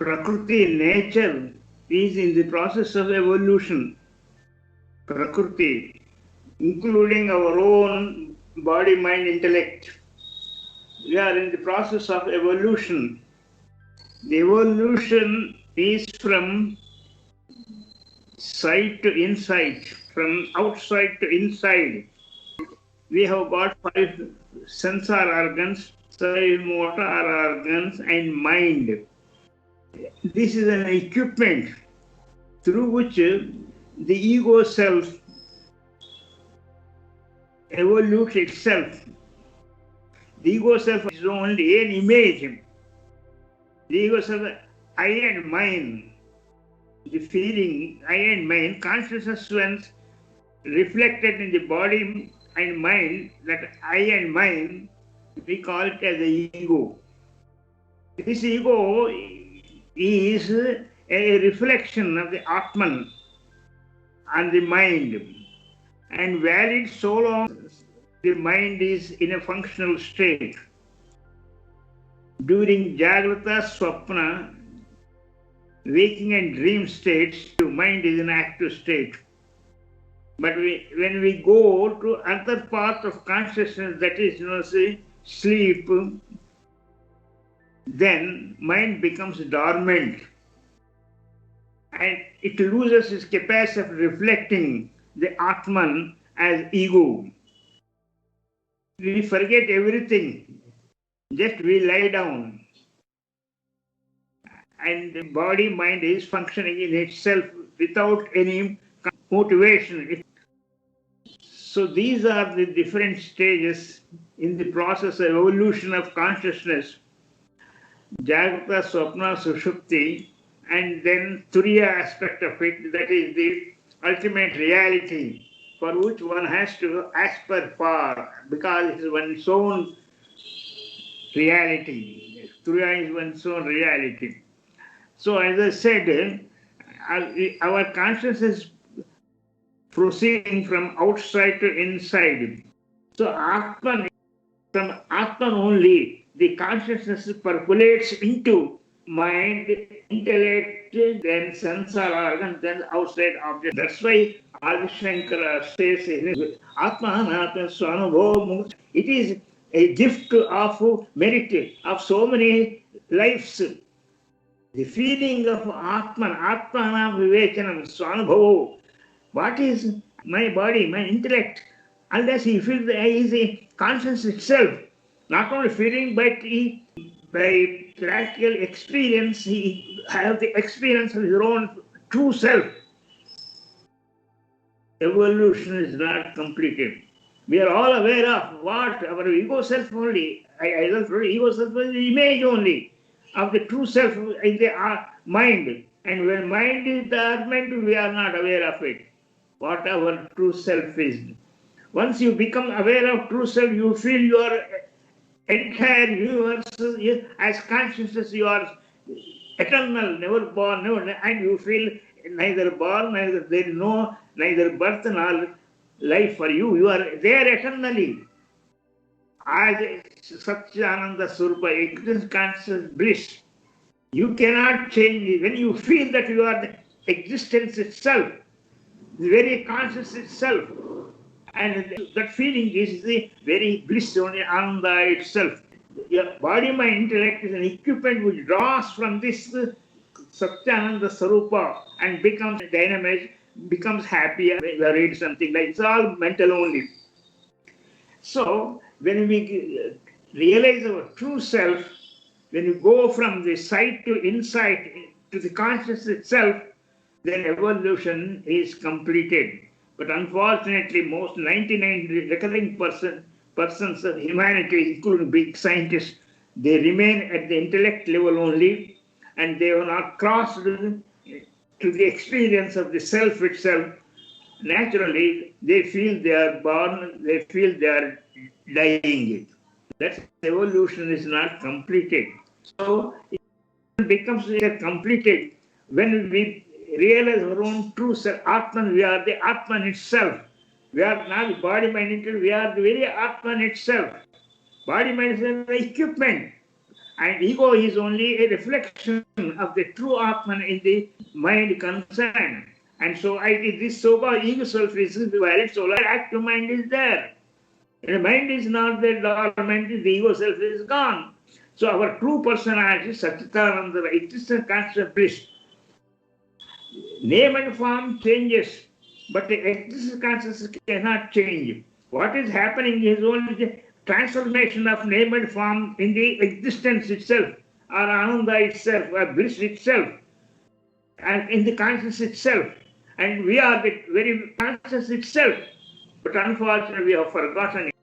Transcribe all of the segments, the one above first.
Prakriti, nature, is in the process of evolution. Prakriti, including our own body, mind, intellect. We are in the process of evolution. The evolution is from sight to insight, from outside to inside. We have got 5 sensor organs, 5 motor organs, and mind. This is an equipment through which the ego self evolutes itself. The ego self is only an image. The ego self, I and mine, the feeling, I and mine, consciousness once reflected in the body and mind, that I and mine, we call it as the ego. This ego is a reflection of the Atman and the mind, and valid so long the mind is in a functional state. During Jagrata, Swapna, waking and dream states, the mind is in active state. But when we go to other part of consciousness, that is, say, sleep, then mind becomes dormant and it loses its capacity of reflecting the Atman as ego. We forget everything, just we lie down. And the body, mind is functioning in itself without any motivation. So these are the different stages in the process of evolution of consciousness. Jagrata, Swapna, Sushupti, and then Turiya aspect of it, that is the ultimate reality for which one has to aspire for, because it is one's own reality. Turiya is one's own reality. So as I said, our consciousness is proceeding from outside to inside. So Atman, from Atman only, the consciousness percolates into mind, intellect, then sensor organ, then outside object. That's why Adi Shankara says in his Atmanatma Swanubho, it is a gift of merit of so many lives. The feeling of Atman, Atmana Vivechanam, Swanubho. What is my body, my intellect? Unless he feels that he is a conscience itself. Not only feeling, but he, by practical experience, he has the experience of his own true self. Evolution is not completed. We are all aware of what our ego self only. I don't know, ego self is the image only of the true self in the mind. And when mind is dormant, we are not aware of it. What our true self is. Once you become aware of true self, you feel your entire universe as consciousness. You are eternal, never born, never, and you feel neither born, neither there is no neither birth nor life for you. You are there eternally as Satchidananda Swarupa, existence, conscious bliss. You cannot change it. When you feel that you are the existence itself, the very conscious itself, and that feeling is the very bliss, only Ananda itself. Your body, mind, intellect is an equipment which draws from this Satchidananda Swarupa and becomes dynamic, becomes happy, read something like it's all mental only. So when we realize our true self, when you go from the sight to insight to the consciousness itself, then evolution is completed. But unfortunately, most 99 recurring persons of humanity, including big scientists, they remain at the intellect level only, and they have not crossed to the experience of the self itself. Naturally, they feel they are born, they feel they are dying. That evolution is not completed. So it becomes completed when we realize our own true self. Atman, we are the Atman itself. We are not the body, mind, intellect, we are the very Atman itself. Body, mind is an equipment. And ego is only a reflection of the true Atman in the mind concerned. And so this so-called ego self is valid, so active mind is there. And the mind is not there, dormant, the ego self is gone. So our true personality, Satchitananda, the existence constant bliss. Name and form changes, but the existence consciousness cannot change. What is happening is only the transformation of name and form in the existence itself, or Ananda itself, or bliss itself, and in the consciousness itself. And we are the very consciousness itself. But unfortunately, we have forgotten it.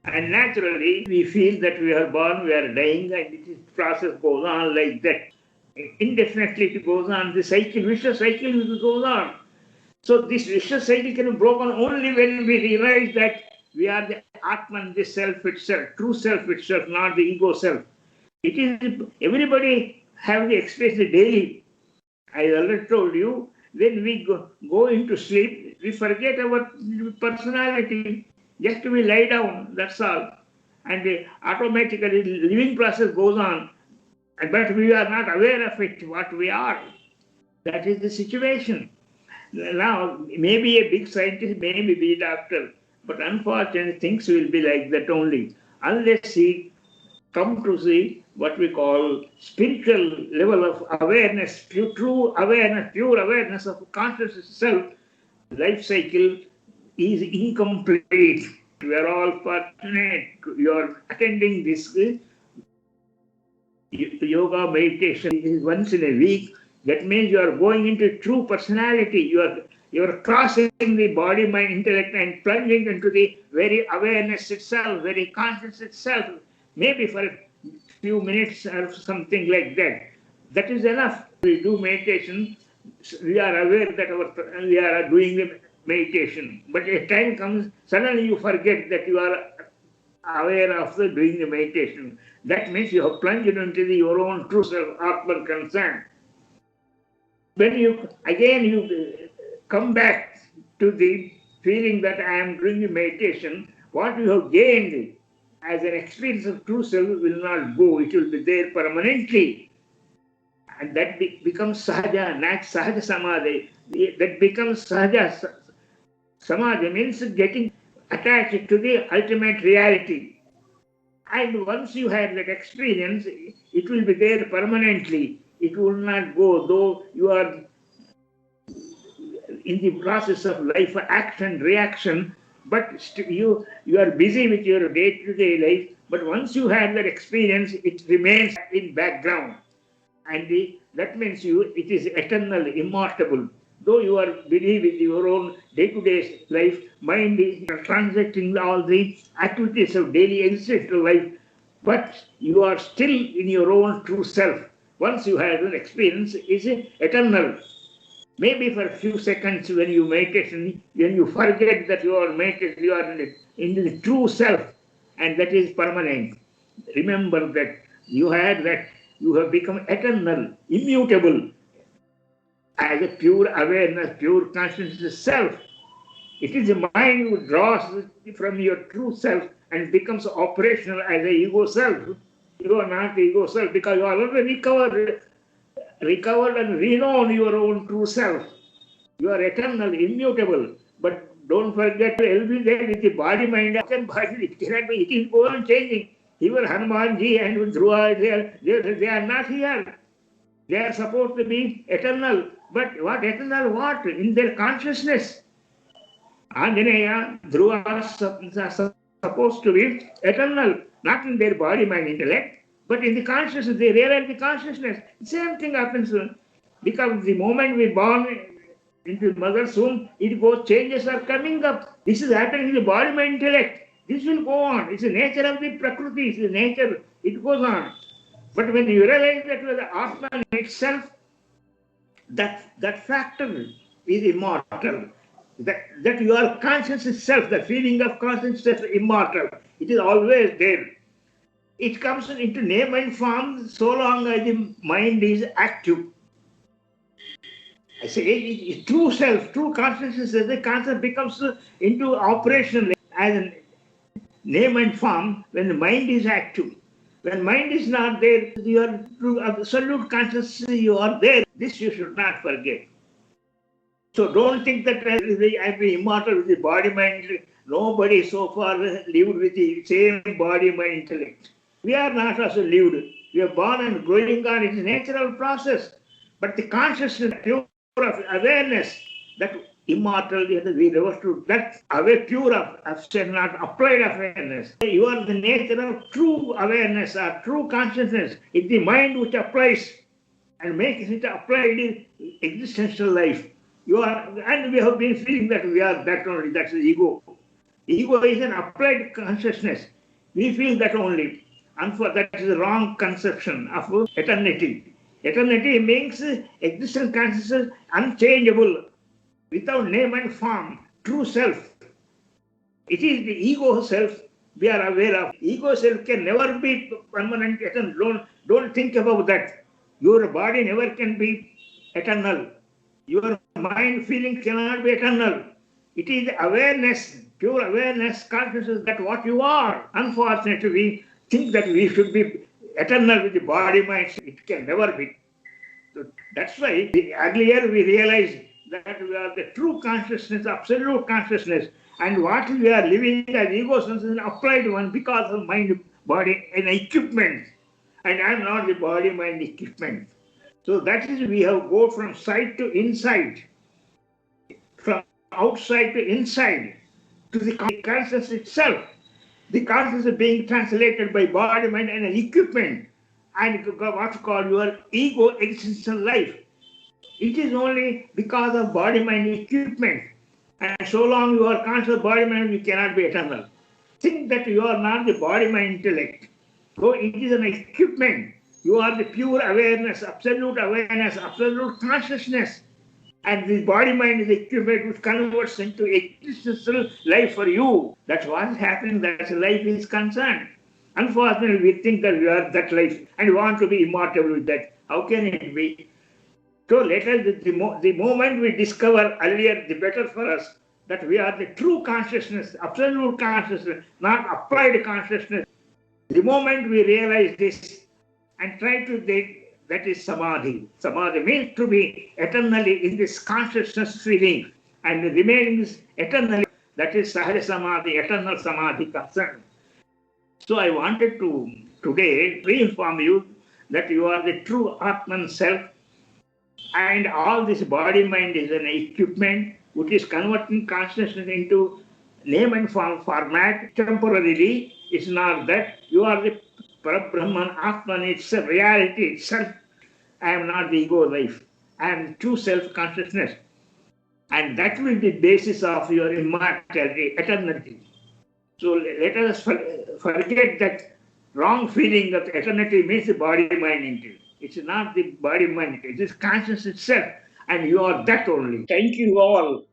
And naturally, we feel that we are born, we are dying, and this process goes on like that. Indefinitely it goes on. The cycle, vicious cycle goes on. So this vicious cycle can be broken only when we realize that we are the Atman, the self itself, true self itself, not the ego self. It is, everybody have the experience daily. I already told you, when we go into sleep, we forget our personality. Just we lie down, that's all. And automatically the living process goes on. But we are not aware of it, what we are. That is the situation. Now, maybe a big scientist, maybe be a doctor, but unfortunately things will be like that only. Unless he come to see what we call spiritual level of awareness, true awareness, pure awareness of consciousness itself, life cycle is incomplete. We are all fortunate. You are attending this yoga meditation once in a week. That means you are going into true personality. You are crossing the body, mind, intellect, and plunging into the very awareness itself, very conscious itself. Maybe for a few minutes or something like that. That is enough. We do meditation. We are aware that we are doing the meditation. But a time comes, suddenly you forget that you are aware of doing the meditation. That means you have plunged into your own true self, Atman concern. When you come back to the feeling that I am doing the meditation, what you have gained as an experience of true self will not go. It will be there permanently. And that becomes sahaja, not sahaja samadhi. That becomes sahaja samadhi, means getting attached to the ultimate reality. And once you have that experience, it will be there permanently. It will not go, though you are in the process of life, action, reaction, but you are busy with your day-to-day life. But once you have that experience, it remains in background. And that means it is eternal, immortal. Though you are busy with your own day-to-day life, mind is transacting all the activities of daily existential life, but you are still in your own true self. Once you have an experience, is eternal. Maybe for a few seconds when you meditation, when you forget that you are meditating, you are in the true self, and that is permanent. Remember that you have become eternal, immutable, as a pure awareness, pure consciousness self. It is the mind who draws from your true self and becomes operational as a ego self. You are not the ego self because you are already recovered and renowned your own true self. You are eternal, immutable. But don't forget to help me there with the body, mind, and body. It cannot be. It is going on changing. Even Hanumanji and Dhruva, they are not here. They are supposed to be eternal. But what eternal? What? In their consciousness. Anjaneya, Dhruva are supposed to be eternal. Not in their body, mind, intellect. But in the consciousness, they realize the consciousness. Same thing happens because the moment we born into mother's womb, changes are coming up. This is happening in the body, mind, intellect. This will go on. It's the nature of the Prakriti. It's the nature. It goes on. But when you realize that you are the Atman itself, that factor is immortal. That you are conscious itself, the feeling of consciousness is immortal. It is always there. It comes into name and form so long as the mind is active. I say true self, true consciousness, the concept becomes into operational as a name and form when the mind is active. When mind is not there, you are true absolute consciousness, you are there. This you should not forget. So don't think that I will be immortal with the body, mind. Nobody so far lived with the same body, mind, intellect. We are not also lived. We are born and growing on. It's a natural process. But the consciousness, pure of awareness, that immortal, we refer to that pure of not applied awareness. You are the nature of true awareness or true consciousness. It's the mind which applies and makes it applied in existential life. You are, and we have been feeling that we are that only. That's the ego. Ego is an applied consciousness. We feel that only. And for that is the wrong conception of eternity. Eternity means existential consciousness, unchangeable, without name and form, true self. It is the ego self we are aware of. Ego self can never be permanent, eternal. Don't think about that. Your body never can be eternal. Your mind feeling cannot be eternal. It is awareness, pure awareness, consciousness that what you are. Unfortunately, we think that we should be eternal with the body, mind. It can never be. So that's why earlier we realized that we are the true consciousness, absolute consciousness. And what we are living as ego sense is an applied one because of mind, body, and equipment. And I am not the body, mind, equipment. So that is, we have go from sight to inside, from outside to inside, to the consciousness itself. The consciousness is being translated by body, mind, and an equipment, and what's called your ego existential life. It is only because of body, mind, equipment. And so long you are conscious of body, mind, you cannot be eternal. Think that you are not the body, mind, intellect. So it is an equipment. You are the pure awareness, absolute consciousness. And the body mind is the equipment which converts into existential life for you. That's what is happening, that's life is concerned. Unfortunately, we think that we are that life and we want to be immortal with that. How can it be? So let us, the moment we discover earlier, the better for us, that we are the true consciousness, absolute consciousness, not applied consciousness. The moment we realize this, and try to take, that is samadhi. Samadhi means to be eternally in this consciousness feeling and remaining eternally. That is sahaja samadhi, eternal samadhi concern. So I wanted to today re-inform you that you are the true Atman self, and all this body mind is an equipment which is converting consciousness into name and form format temporarily. It's not that. You are the Brahman, Atman itself, reality itself. I am not the ego life. I am true self-consciousness. And that will be the basis of your immortality, eternity. So let us forget that wrong feeling that eternity means the body-mind entity. It's not the body-mind, it is consciousness itself. And you are that only. Thank you all.